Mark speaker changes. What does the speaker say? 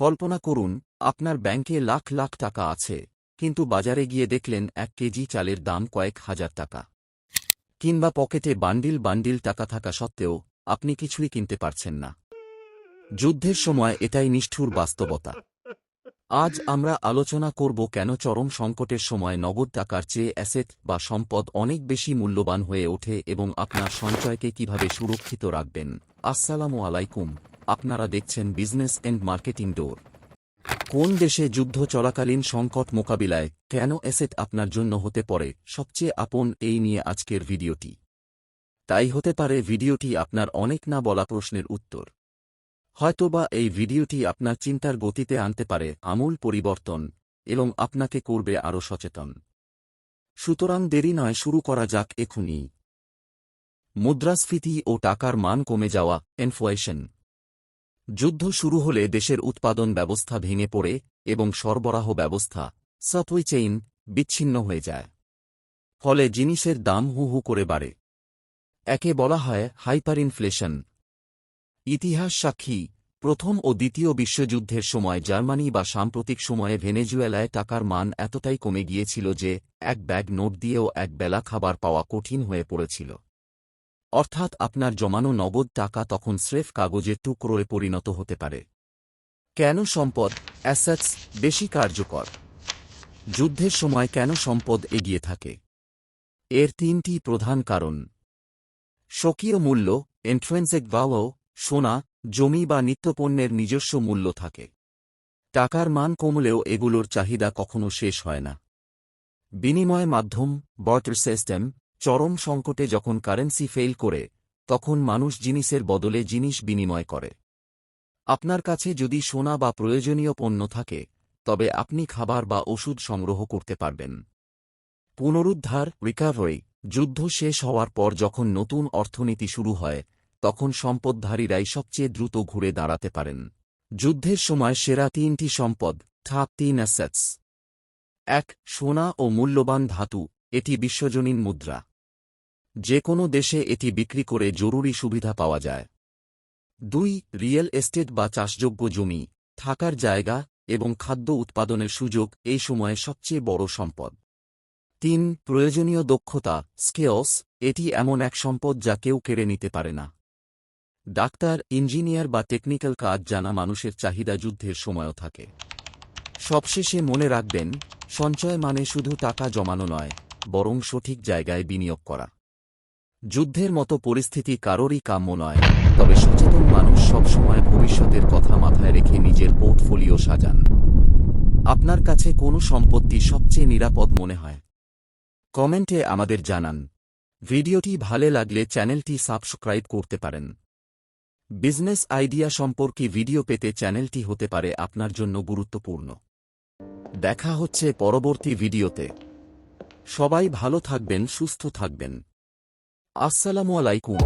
Speaker 1: কল্পনা করুন, আপনার ব্যাংকে লাখ লাখ টাকা আছে, কিন্তু বাজারে গিয়ে দেখলেন 1 কেজি চালের দাম কয়েক হাজার টাকা। কিংবা পকেটে বান্ডিল বান্ডিল টাকা থাকা সত্ত্বেও আপনি কিছুই কিনতে পারছেন না। যুদ্ধের সময় এটাই নিষ্ঠুর বাস্তবতা। আজ আমরা আলোচনা করব কেন চরম সংকটের সময় নগদ টাকার চেয়ে অ্যাসেট বা সম্পদ অনেক বেশি মূল্যবান হয়ে ওঠে এবং আপনার সঞ্চয়কে কিভাবে সুরক্ষিত রাখবেন। আসসালামু আলাইকুম, আপনারা দেখছেন বিজনেস এন্ড মার্কেটিং ডোর। কোন দেশে যুদ্ধ চলাকালীন সংকট মোকাবিলায় কেন অ্যাসেট আপনার জন্য হতে পারে সবচেয়ে আপন, এই নিয়ে আজকের ভিডিওটি। তাই হতে পারে ভিডিওটি আপনার অনেক না বলা প্রশ্নের উত্তর। হয়তোবা এই ভিডিওটি আপনার চিন্তার গতিতে আনতে পারে আমূল পরিবর্তন এবং আপনাকে করবে আরও সচেতন। সুতরাং দেরি নয়, শুরু করা যাক এখনই। মুদ্রাস্ফীতি ও টাকার মান কমে যাওয়া, ইনফ্লেশন। যুদ্ধ শুরু হলে দেশের উৎপাদন ব্যবস্থা ভেঙে পড়ে এবং সরবরাহ ব্যবস্থা, সাপ্লাই চেইন, বিচ্ছিন্ন হয়ে যায়। ফলে জিনিসের দাম হু হু করে বাড়ে। একে বলা হয় হাইপার ইনফ্লেশন। ইতিহাস সাক্ষী, প্রথম ও দ্বিতীয় বিশ্বযুদ্ধের সময় জার্মানি বা সাম্প্রতিক সময়ে ভেনেজুয়েলায় টাকার মান এতটাই কমে গিয়েছিল যে এক ব্যাগ নোট দিয়েও এক বেলা খাবার পাওয়া কঠিন হয়ে পড়েছিল। অর্থাৎ আপনার জমানো নগদ টাকা তখন স্রেফ কাগজের টুকরোয় পরিণত হতে পারে। কেন সম্পদ, অ্যাসেটস, বেশি কার্যকর? যুদ্ধের সময় কেন সম্পদ এগিয়ে থাকে? এর 3টি প্রধান কারণ। স্বকীয় মূল্য, ইন্ট্রিনসিক ভ্যালু, সোনা, জমি বা নিত্যপণ্যের নিজস্ব মূল্য থাকে। টাকার মান কমলেও এগুলোর চাহিদা কখনো শেষ হয় না। বিনিময় মাধ্যম, বার্টার সিস্টেম। চরম সংকটে যখন কারেন্সি ফেল করে, তখন মানুষ জিনিসের বদলে জিনিস বিনিময় করে। আপনার কাছে যদি সোনা বা প্রয়োজনীয় পণ্য থাকে, তবে আপনি খাবার বা ওষুধ সংগ্রহ করতে পারবেন। পুনরুদ্ধার, রিকভারি। যুদ্ধ শেষ হওয়ার পর যখন নতুন অর্থনীতি শুরু হয়, তখন সম্পদধারীরাই সবচেয়ে দ্রুত ঘুরে দাঁড়াতে পারেন। যুদ্ধের সময় সেরা 3টি সম্পদ, টপ 3 অ্যাসেটস। 1. সোনা ও মূল্যবান ধাতু, এটি বিশ্বজনীন মুদ্রা। যে কোনো দেশে এটি বিক্রি করে জরুরি সুবিধা পাওয়া যায়। 2. রিয়েল এস্টেট বা চাষযোগ্য জমি, থাকার জায়গা এবং খাদ্য উৎপাদনের সুযোগ এই সময়ে সবচেয়ে বড় সম্পদ। 3. প্রয়োজনীয় দক্ষতা, স্কিলস, এটি এমন এক সম্পদ যা কেউ কেড়ে নিতে পারে না। ডাক্তার, ইঞ্জিনিয়ার বা টেকনিক্যাল কাজ জানা মানুষের চাহিদা যুদ্ধের সময়ও থাকে। সবশেষে মনে রাখবেন, সঞ্চয় মানে শুধু টাকা জমানো নয়, বরং সঠিক জায়গায় বিনিয়োগ করা। যুদ্ধের মতো পরিস্থিতি কারোরই কাম্য নয়, তবে সচেতন মানুষ সবসময় ভবিষ্যতের কথা মাথায় রেখে নিজের পোর্টফোলিও সাজান। আপনার কাছে কোন সম্পত্তি সবচেয়ে নিরাপদ মনে হয়? কমেন্টে আমাদের জানান। ভিডিওটি ভালো লাগলে চ্যানেলটি সাবস্ক্রাইব করতে পারেন। বিজনেস আইডিয়া সম্পর্কে ভিডিও পেতে চ্যানেলটি হতে পারে আপনার জন্য গুরুত্বপূর্ণ। দেখা হচ্ছে পরবর্তী ভিডিওতে। সবাই ভালো থাকবেন, সুস্থ থাকবেন। আসসালামু আলাইকুম।